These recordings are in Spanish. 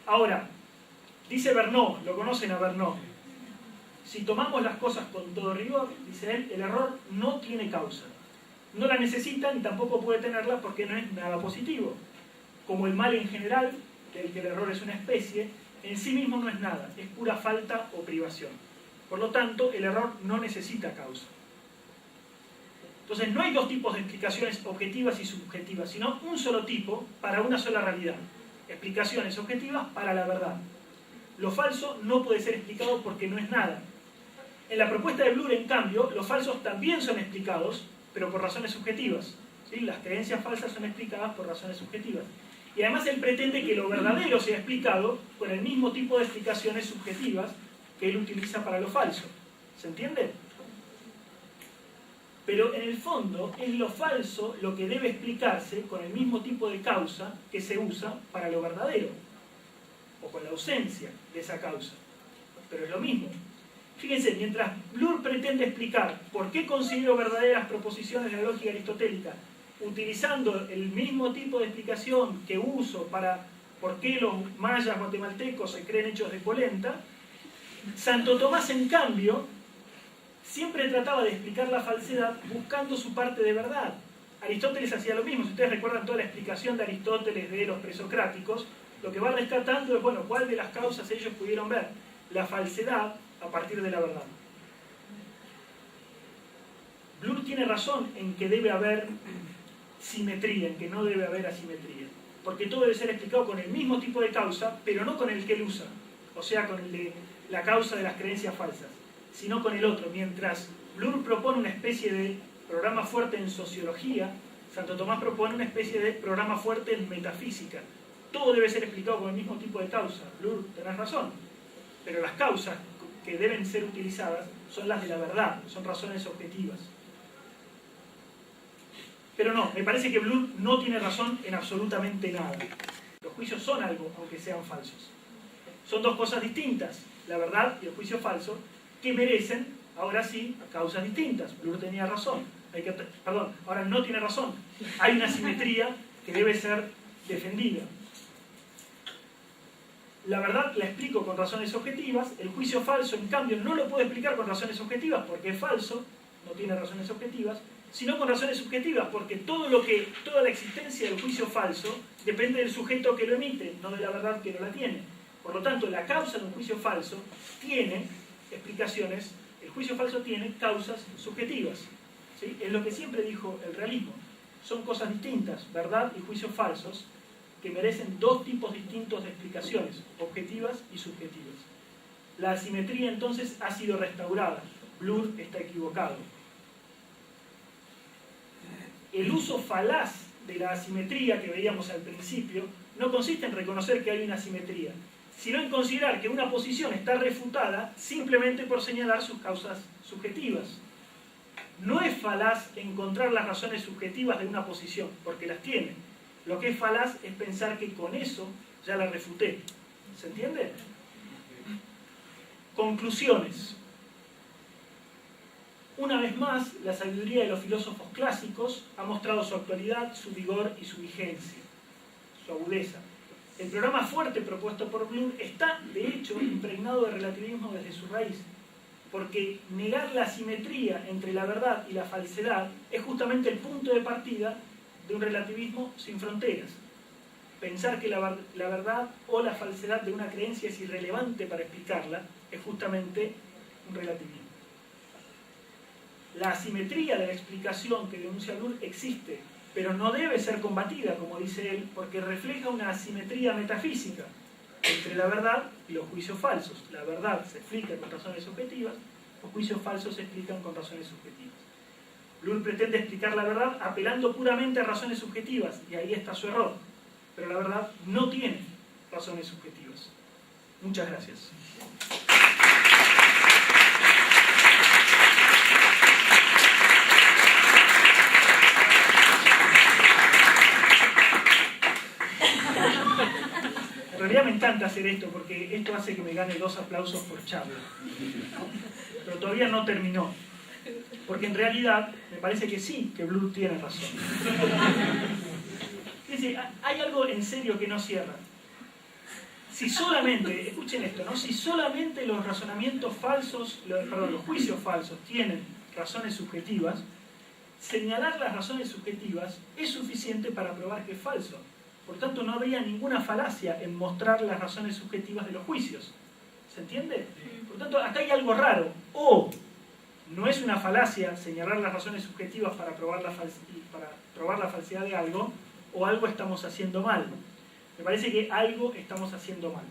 Ahora, dice Verneau, lo conocen a Verneau, si tomamos las cosas con todo rigor, dice él, el error no tiene causa. No la necesita ni tampoco puede tenerla porque no es nada positivo. Como el mal en general, del que el error es una especie, en sí mismo no es nada, es pura falta o privación. Por lo tanto, el error no necesita causa. Entonces, no hay dos tipos de explicaciones objetivas y subjetivas, sino un solo tipo para una sola realidad. Explicaciones objetivas para la verdad. Lo falso no puede ser explicado porque no es nada. En la propuesta de Bloor, en cambio, los falsos también son explicados, pero por razones subjetivas. ¿Sí? Las creencias falsas son explicadas por razones subjetivas. Y además él pretende que lo verdadero sea explicado con el mismo tipo de explicaciones subjetivas que él utiliza para lo falso. ¿Se entiende? Pero en el fondo es lo falso lo que debe explicarse con el mismo tipo de causa que se usa para lo verdadero, o con la ausencia de esa causa. Pero es lo mismo. Fíjense, mientras Bloor pretende explicar por qué considero verdaderas proposiciones de la lógica aristotélica, utilizando el mismo tipo de explicación que uso para por qué los mayas guatemaltecos se creen hechos de polenta, Santo Tomás, en cambio, siempre trataba de explicar la falsedad buscando su parte de verdad. Aristóteles hacía lo mismo. Si ustedes recuerdan toda la explicación de Aristóteles de los presocráticos, lo que va rescatando es, bueno, ¿cuál de las causas ellos pudieron ver? La falsedad a partir de la verdad. Bloor tiene razón en que debe haber simetría, en que no debe haber asimetría. Porque todo debe ser explicado con el mismo tipo de causa, pero no con el que él usa. O sea, con el de la causa de las creencias falsas, sino con el otro. Mientras Bloor propone una especie de programa fuerte en sociología, Santo Tomás propone una especie de programa fuerte en metafísica. Todo debe ser explicado con el mismo tipo de causa. Bloor, tenés razón. Pero las causas que deben ser utilizadas son las de la verdad, son razones objetivas. Pero no, me parece que Bloor no tiene razón en absolutamente nada. Los juicios son algo, aunque sean falsos. Son dos cosas distintas, la verdad y el juicio falso, que merecen, ahora sí, causas distintas. Bloor tenía razón. Perdón, ahora no tiene razón. Hay una simetría que debe ser defendida. La verdad la explico con razones objetivas, el juicio falso, en cambio, no lo puedo explicar con razones objetivas porque es falso, no tiene razones objetivas, sino con razones subjetivas, porque toda la existencia del juicio falso depende del sujeto que lo emite, no de la verdad que no la tiene. Por lo tanto, la causa de un juicio falso tiene explicaciones, el juicio falso tiene causas subjetivas. ¿Sí? Es lo que siempre dijo el realismo. Son cosas distintas, verdad y juicios falsos, que merecen dos tipos distintos de explicaciones, objetivas y subjetivas. La asimetría entonces ha sido restaurada. Bloor está equivocado. El uso falaz de la asimetría que veíamos al principio no consiste en reconocer que hay una asimetría, sino en considerar que una posición está refutada simplemente por señalar sus causas subjetivas. No es falaz encontrar las razones subjetivas de una posición, porque las tiene. Lo que es falaz es pensar que con eso ya la refuté. ¿Se entiende? Conclusiones. Una vez más, la sabiduría de los filósofos clásicos ha mostrado su actualidad, su vigor y su vigencia, su agudeza. El programa fuerte propuesto por Bloor está, de hecho, impregnado de relativismo desde su raíz, porque negar la asimetría entre la verdad y la falsedad es justamente el punto de partida de un relativismo sin fronteras. Pensar que la verdad o la falsedad de una creencia es irrelevante para explicarla es justamente un relativismo. La asimetría de la explicación que denuncia Bloor existe, pero no debe ser combatida, como dice él, porque refleja una asimetría metafísica entre la verdad y los juicios falsos. La verdad se explica con razones objetivas, los juicios falsos se explican con razones subjetivas. Bloor pretende explicar la verdad apelando puramente a razones subjetivas, y ahí está su error. Pero la verdad no tiene razones subjetivas. Muchas gracias. En realidad me encanta hacer esto, porque esto hace que me gane 2 aplausos por charla. Pero todavía no terminó. Porque en realidad me parece que sí, que Bloor tiene razón. Fíjense, hay algo en serio que no cierra. si solamente, escuchen esto, ¿no? Si solamente los razonamientos falsos, los juicios falsos tienen razones subjetivas, señalar las razones subjetivas es suficiente para probar que es falso. Por tanto, no habría ninguna falacia en mostrar las razones subjetivas de los juicios. ¿Se entiende? Por tanto, acá hay algo raro. O no es una falacia señalar las razones subjetivas para probar la falsedad de algo, o algo estamos haciendo mal. Me parece que algo estamos haciendo mal.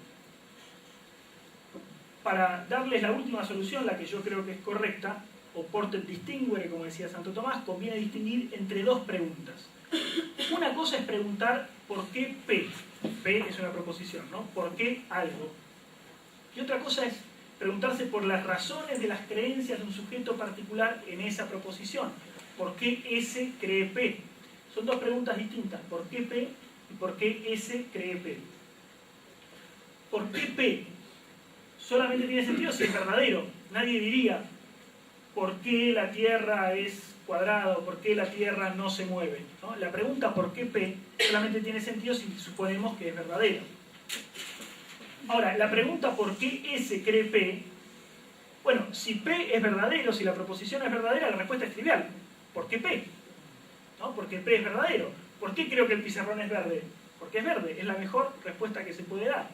Para darles la última solución, la que yo creo que es correcta, o portet distinguere, como decía Santo Tomás, conviene distinguir entre dos preguntas. Una cosa es preguntar ¿por qué P? P es una proposición, ¿no? ¿Por qué algo? Y otra cosa es preguntarse por las razones de las creencias de un sujeto particular en esa proposición. ¿Por qué S cree P? Son dos preguntas distintas. ¿Por qué P y por qué S cree P? ¿Por qué P? Solamente tiene sentido si es verdadero. Nadie diría ¿por qué la Tierra es cuadrada o por qué la Tierra no se mueve? ¿No? La pregunta ¿por qué P? Solamente tiene sentido si suponemos que es verdadero. Ahora, la pregunta ¿por qué S cree P? Bueno, si P es verdadero, si la proposición es verdadera, la respuesta es trivial. ¿Por qué P? ¿No? Porque P es verdadero. ¿Por qué creo que el pizarrón es verde? Porque es verde. Es la mejor respuesta que se puede dar.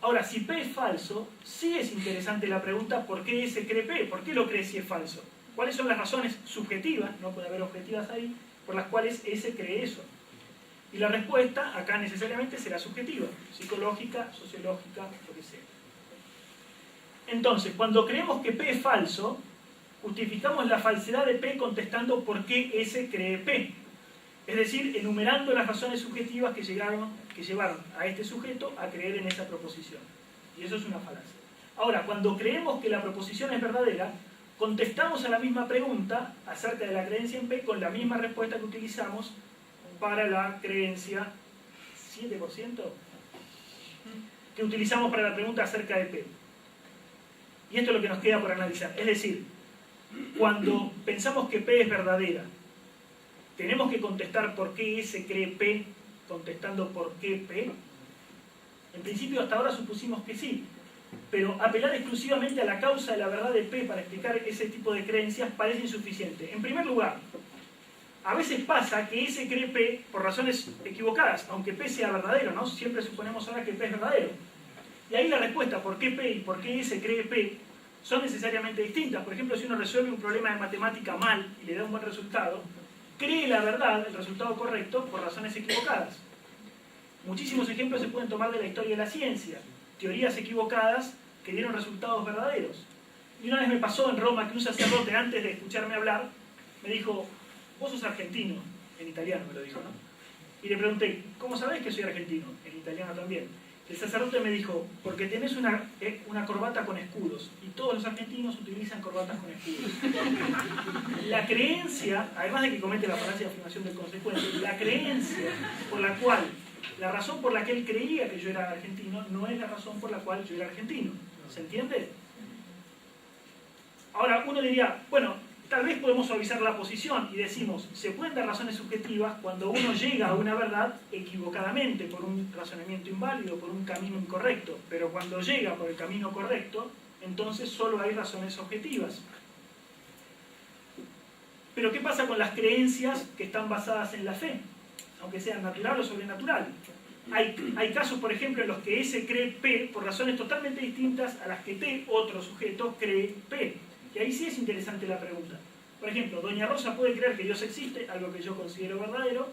Ahora, si P es falso, sí es interesante la pregunta ¿por qué S cree P? ¿Por qué lo cree si es falso? ¿Cuáles son las razones subjetivas, no puede haber objetivas ahí, por las cuales S cree eso? Y la respuesta acá necesariamente será subjetiva, psicológica, sociológica, lo que sea. Entonces, cuando creemos que P es falso, justificamos la falsedad de P contestando por qué S cree P. Es decir, enumerando las razones subjetivas que llevaron a este sujeto a creer en esa proposición. Y eso es una falacia. Ahora, cuando creemos que la proposición es verdadera, contestamos a la misma pregunta acerca de la creencia en P con la misma respuesta que utilizamos para la creencia 7%, que utilizamos para la pregunta acerca de P. Y esto es lo que nos queda por analizar. Es decir, cuando pensamos que P es verdadera, ¿tenemos que contestar por qué S cree P contestando por qué P? En principio hasta ahora supusimos que sí, pero apelar exclusivamente a la causa de la verdad de P para explicar ese tipo de creencias parece insuficiente. En primer lugar, a veces pasa que S cree P por razones equivocadas, aunque P sea verdadero, ¿no? Siempre suponemos ahora que P es verdadero. Y ahí la respuesta por qué P y por qué S cree P son necesariamente distintas. Por ejemplo, si uno resuelve un problema de matemática mal y le da un buen resultado, cree la verdad, el resultado correcto, por razones equivocadas. Muchísimos ejemplos se pueden tomar de la historia de la ciencia. Teorías equivocadas que dieron resultados verdaderos. Y una vez me pasó en Roma que un sacerdote, antes de escucharme hablar, me dijo, vos sos argentino, en italiano me lo dijo, ¿no? Y le pregunté, ¿cómo sabés que soy argentino? En italiano también. El sacerdote me dijo, porque tenés una corbata con escudos, y todos los argentinos utilizan corbatas con escudos. La creencia, además de que comete la falacia de afirmación del consecuente, la creencia por la cual, la razón por la que él creía que yo era argentino, no es la razón por la cual yo era argentino. ¿Se entiende? Ahora, uno diría, bueno, tal vez podemos suavizar la posición y decimos, se pueden dar razones subjetivas cuando uno llega a una verdad equivocadamente, por un razonamiento inválido, por un camino incorrecto, pero cuando llega por el camino correcto, entonces solo hay razones objetivas. Pero ¿qué pasa con las creencias que están basadas en la fe? Aunque sean natural o sobrenatural. Hay casos, por ejemplo, en los que S cree P por razones totalmente distintas a las que T, otro sujeto, cree P. Y ahí sí es interesante la pregunta. Por ejemplo, Doña Rosa puede creer que Dios existe, algo que yo considero verdadero,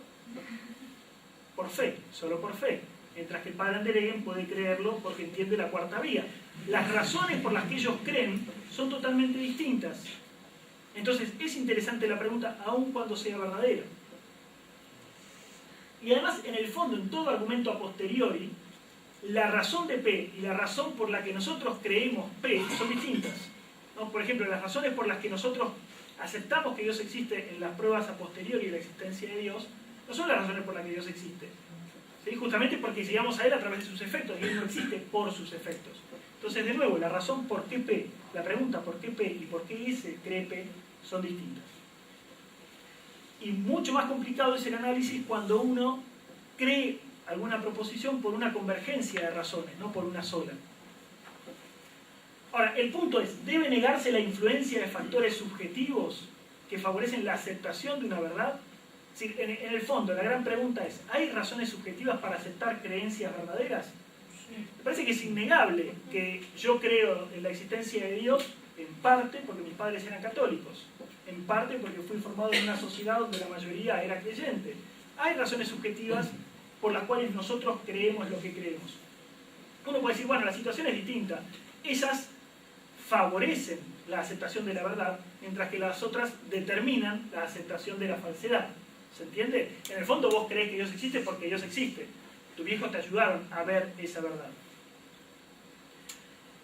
por fe, solo por fe. Mientras que el padre Andereggen puede creerlo porque entiende la cuarta vía. Las razones por las que ellos creen son totalmente distintas. Entonces, es interesante la pregunta, aun cuando sea verdadera. Y además, en el fondo, en todo argumento a posteriori, la razón de P y la razón por la que nosotros creemos P son distintas. ¿No? Por ejemplo, las razones por las que nosotros aceptamos que Dios existe en las pruebas a posteriori de la existencia de Dios, no son las razones por las que Dios existe. ¿Sí? Justamente porque llegamos a Él a través de sus efectos, y Él no existe por sus efectos. Entonces, de nuevo, la razón por qué P, la pregunta por qué P y por qué S cree P son distintas. Y mucho más complicado es el análisis cuando uno cree alguna proposición por una convergencia de razones, no por una sola. Ahora, el punto es, ¿debe negarse la influencia de factores subjetivos que favorecen la aceptación de una verdad? Es decir, en el fondo, la gran pregunta es, ¿hay razones subjetivas para aceptar creencias verdaderas? Me parece que es innegable que yo creo en la existencia de Dios, en parte porque mis padres eran católicos, en parte porque fui formado en una sociedad donde la mayoría era creyente. Hay razones subjetivas por las cuales nosotros creemos lo que creemos. Uno puede decir, bueno, la situación es distinta. Esas favorecen la aceptación de la verdad, mientras que las otras determinan la aceptación de la falsedad. ¿Se entiende? En el fondo vos creés que Dios existe porque Dios existe. Tus viejos te ayudaron a ver esa verdad.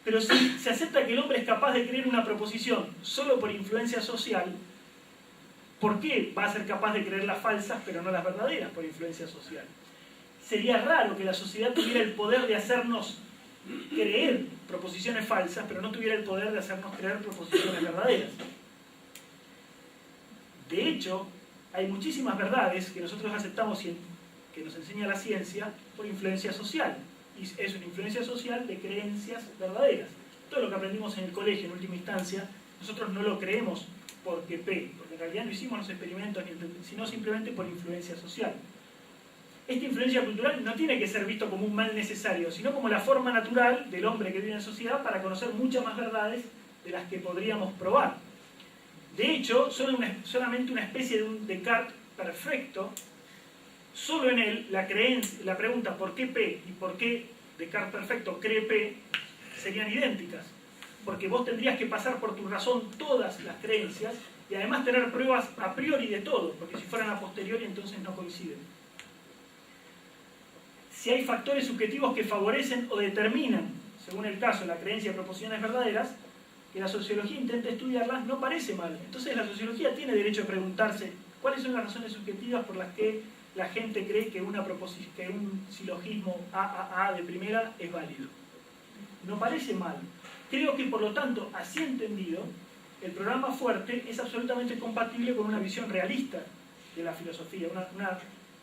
Pero si se acepta que el hombre es capaz de creer una proposición solo por influencia social, ¿por qué va a ser capaz de creer las falsas pero no las verdaderas por influencia social? Sería raro que la sociedad tuviera el poder de hacernos creer proposiciones falsas, pero no tuviera el poder de hacernos creer proposiciones verdaderas. De hecho, hay muchísimas verdades que nosotros aceptamos y que nos enseña la ciencia por influencia social. Y es una influencia social de creencias verdaderas. Todo lo que aprendimos en el colegio, en última instancia, nosotros no lo creemos porque en realidad no hicimos los experimentos, sino simplemente por influencia social. Esta influencia cultural no tiene que ser visto como un mal necesario, sino como la forma natural del hombre que vive en sociedad para conocer muchas más verdades de las que podríamos probar. De hecho, solamente una especie de un Descartes perfecto, solo en él la pregunta ¿por qué P? Y ¿por qué Descartes perfecto cree P? Serían idénticas. Porque vos tendrías que pasar por tu razón todas las creencias y además tener pruebas a priori de todo, porque si fueran a posteriori entonces no coinciden. Si hay factores subjetivos que favorecen o determinan, según el caso, la creencia de proposiciones verdaderas, que la sociología intente estudiarlas, no parece mal. Entonces la sociología tiene derecho a preguntarse cuáles son las razones subjetivas por las que la gente cree que un silogismo A de primera es válido. No parece mal. Creo que, por lo tanto, así entendido, el programa fuerte es absolutamente compatible con una visión realista de la filosofía, una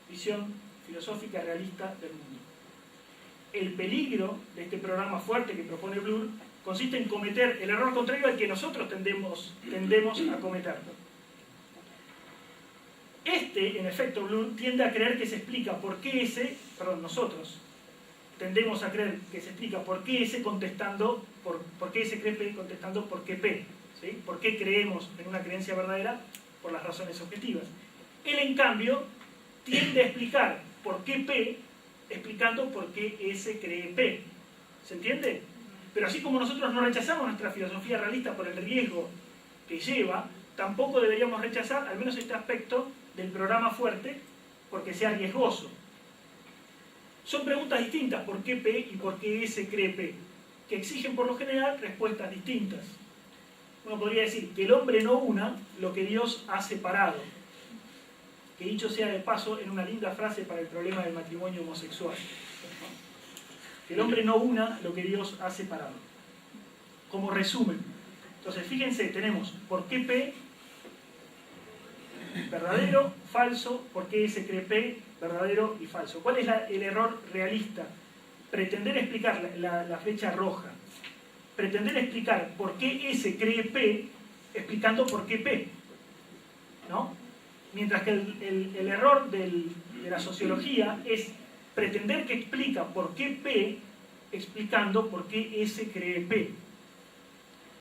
visión filosófica realista del mundo. El peligro de este programa fuerte que propone Bloor consiste en cometer el error contrario al que nosotros tendemos a cometer. En efecto, Bloor tiende a creer que se explica por qué nosotros tendemos a creer que se explica por qué S contestando, por qué S cree P contestando por qué P. ¿Sí? ¿Por qué creemos en una creencia verdadera? Por las razones objetivas. Él, en cambio, tiende a explicar por qué P explicando por qué S cree P. ¿Se entiende? Pero así como nosotros no rechazamos nuestra filosofía realista por el riesgo que lleva, tampoco deberíamos rechazar, al menos este aspecto del programa fuerte, porque sea riesgoso. Son preguntas distintas, ¿por qué P y por qué S cree P? Que exigen por lo general respuestas distintas. Uno podría decir que el hombre no una lo que Dios ha separado. Que dicho sea de paso, en una linda frase para el problema del matrimonio homosexual. Que el hombre no una lo que Dios ha separado. Como resumen. Entonces, fíjense, tenemos por qué P, verdadero, falso, por qué S cree P, verdadero y falso. ¿Cuál es el error realista? Pretender explicar la flecha roja. Pretender explicar por qué S cree P, explicando por qué P. ¿No? Mientras que el error de la sociología es pretender que explica por qué P, explicando por qué S cree P.